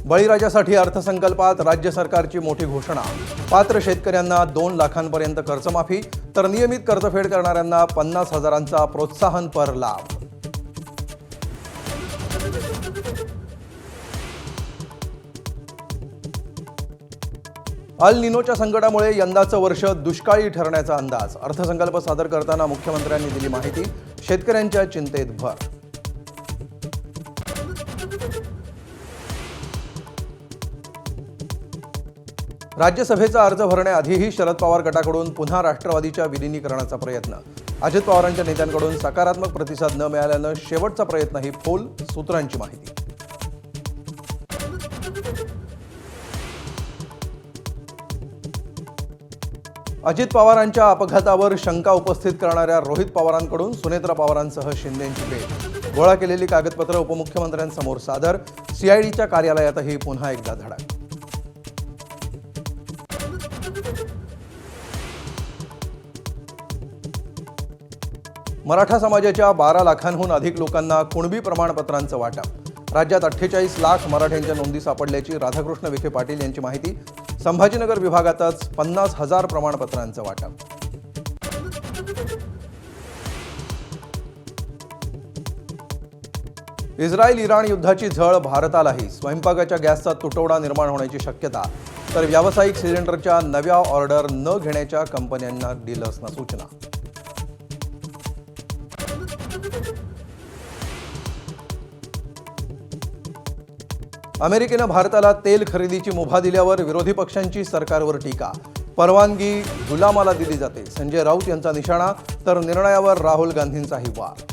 बळीराजासाठी अर्थसंकल्पात राज्य सरकारची मोठी घोषणा। पात्र शेतकऱ्यांना 2 लाखांपर्यंत कर्जमाफी तर नियमित कर्जफेड करणाऱ्यांना 50,000चा प्रोत्साहनपर लाभ। अल निनोच्या संकटामुळे यंदाचं वर्ष दुष्काळी ठरण्याचा अंदाज। अर्थसंकल्प सादर करताना मुख्यमंत्र्यांनी दिली माहिती। शेतकऱ्यांच्या चिंतेत भर। राज्यसभेचा अर्ज भरण्याआधीही शरद पवार गटाकडून पुन्हा राष्ट्रवादीच्या विलीनीकरणाचा प्रयत्न। अजित पवारांच्या नेत्यांकडून सकारात्मक प्रतिसाद न मिळाल्यानं शेवटचा प्रयत्नही फोल, सूत्रांची माहिती। अजित पवारांच्या अपघातावर शंका उपस्थित करणाऱ्या रोहित पवारांकडून सुनेत्रा पवारांसह शिंदेंची भेट। गोळा केलेली कागदपत्र उपमुख्यमंत्र्यांसमोर सादर। सीआयडीच्या कार्यालयातही पुन्हा एकदा धडक। मराठा समाजाच्या 12 लाखांहून अधिक लोकांना कुणबी प्रमाणपत्रांचं वाटप। राज्यात 48 लाख मराठ्यांच्या नोंदी सापडल्याची राधाकृष्ण विखे पाटील यांची माहिती। संभाजीनगर विभागातच 50,000 प्रमाणपत्रांचं वाटप। इस्रायल-इराण युद्धाची झळ भारतालाही। स्वयंपाकाच्या गॅसचा तुटवडा निर्माण होण्याची शक्यता तर व्यावसायिक सिलेंडरच्या नव्या ऑर्डर न घेण्याच्या कंपन्यांना डीलर्सना सूचना। अमेरिकेनं भारताला तेल खरेदीची मुभा दिल्यावर विरोधी पक्षांची सरकारवर टीका। परवानगी गुलामाला दिली जाते, संजय राऊत यांचा निशाणा तर निर्णयावर राहुल गांधींचाही वार।